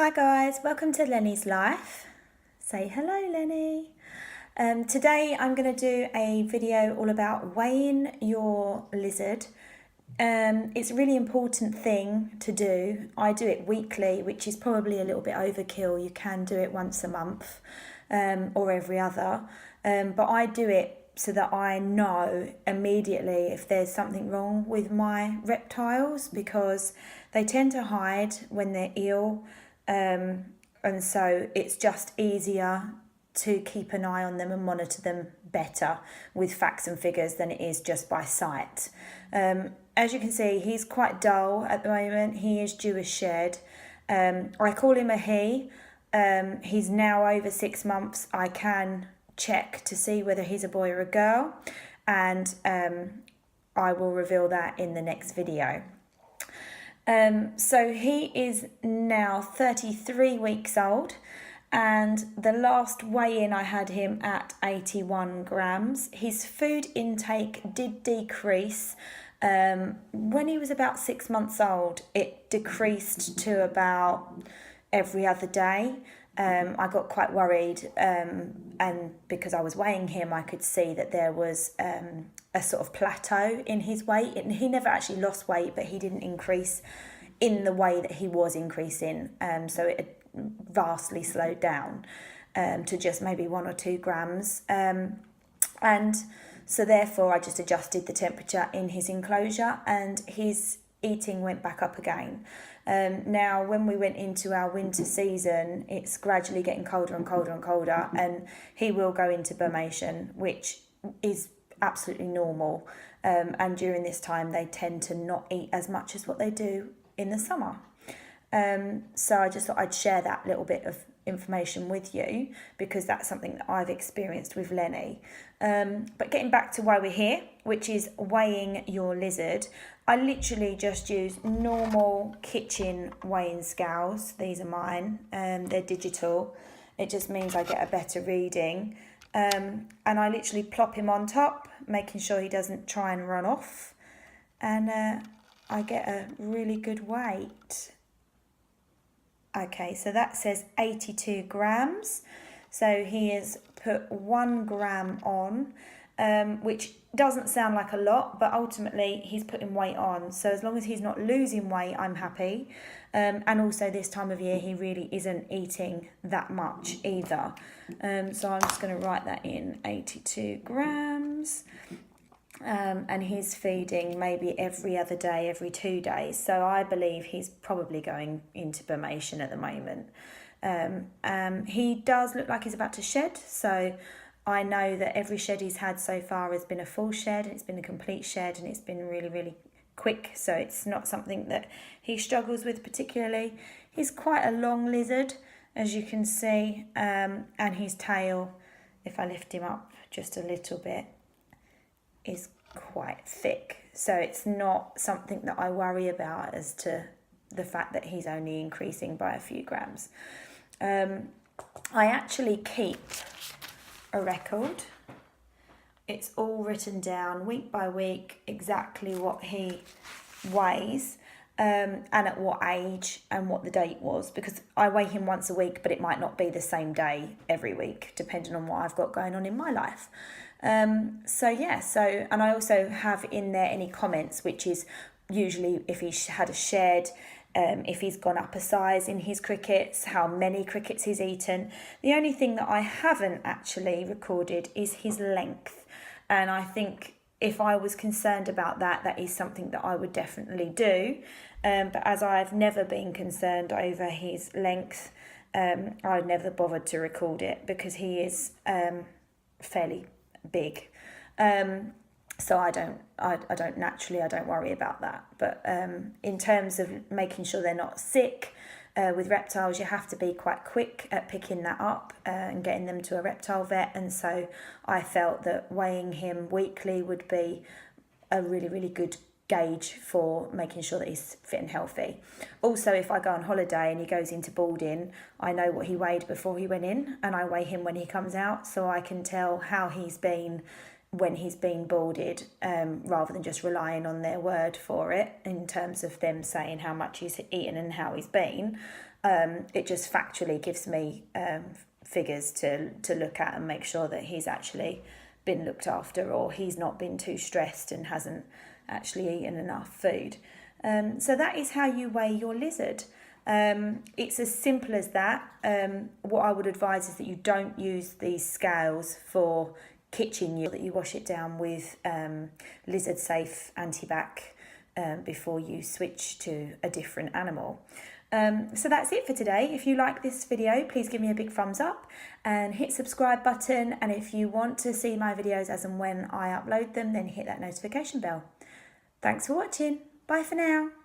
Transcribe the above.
Hi guys, welcome to Lenny's Life. Say hello, Lenny. Today I'm going to do a video all about weighing your lizard. It's a really important thing to do. I do it weekly, which is probably a little bit overkill. You can do it once a month or every other. But I do it so that I know immediately if there's something wrong with my reptiles, because they tend to hide when they're ill. And so it's just easier to keep an eye on them and monitor them better with facts and figures than it is just by sight. As you can see, he's quite dull at the moment. He is due a shed. I call him a he. He's now over 6 months. I can check to see whether he's a boy or a girl, and I will reveal that in the next video. So he is now 33 weeks old, and the last weigh-in I had him at 81 grams. His food intake did decrease. When he was about 6 months old, it decreased to about every other day. I got quite worried, and because I was weighing him, I could see that there was a sort of plateau in his weight. And he never actually lost weight, but he didn't increase in the way that he was increasing. So it had vastly slowed down to just maybe 1 or 2 grams. And so therefore I just adjusted the temperature in his enclosure, and his eating went back up again. Now, when we went into our winter season, it's gradually getting colder and colder and colder, and he will go into Burmation, which is absolutely normal. And during this time, they tend to not eat as much as what they do in the summer. So I just thought I'd share that little bit of information with you, because that's something that I've experienced with Lenny. But getting back to why we're here, which is weighing your lizard, I literally just use normal kitchen weighing scales. These are mine. They're digital. It just means I get a better reading. And I literally plop him on top, making sure he doesn't try and run off. And I get a really good weight. Okay, so that says 82 grams. So he has put 1 gram on, which doesn't sound like a lot, but ultimately he's putting weight on. So as long as he's not losing weight, I'm happy. And also this time of year, he really isn't eating that much either. So I'm just going to write that in, 82 grams. And he's feeding maybe every other day, every 2 days. So I believe he's probably going into Burmation at the moment. He does look like he's about to shed. So I know that every shed he's had so far has been a full shed. It's been a complete shed, and it's been really, really quick. So it's not something that he struggles with particularly. He's quite a long lizard, as you can see. And his tail, if I lift him up just a little bit, is quite thick. So it's not something that I worry about as to the fact that he's only increasing by a few grams. I actually keep a record. It's all written down week by week, exactly what he weighs, and at what age and what the date was, because I weigh him once a week, but it might not be the same day every week, depending on what I've got going on in my life. And I also have in there any comments, which is usually if he's had a shed, if he's gone up a size in his crickets, how many crickets he's eaten. The only thing that I haven't actually recorded is his length. And I think if I was concerned about that, that is something that I would definitely do. But as I've never been concerned over his length, I've never bothered to record it, because he is fairly big. So I don't worry about that. But in terms of making sure they're not sick, with reptiles, you have to be quite quick at picking that up and getting them to a reptile vet. And so I felt that weighing him weekly would be a really, really good gauge for making sure that he's fit and healthy. Also, if I go on holiday and he goes into boarding, I know what he weighed before he went in, and I weigh him when he comes out, so I can tell how he's been when he's been boarded, rather than just relying on their word for it in terms of them saying how much he's eaten and how he's been. It just factually gives me figures to look at and make sure that he's actually been looked after, or he's not been too stressed and hasn't actually eaten enough food. So that is how you weigh your lizard. It's as simple as that. What I would advise is that you don't use these scales for kitchen use, that you wash it down with lizard safe antibac before you switch to a different animal. So that's it for today. If you like this video, please give me a big thumbs up and hit subscribe button. And if you want to see my videos as and when I upload them, then hit that notification bell. Thanks for watching. Bye for now.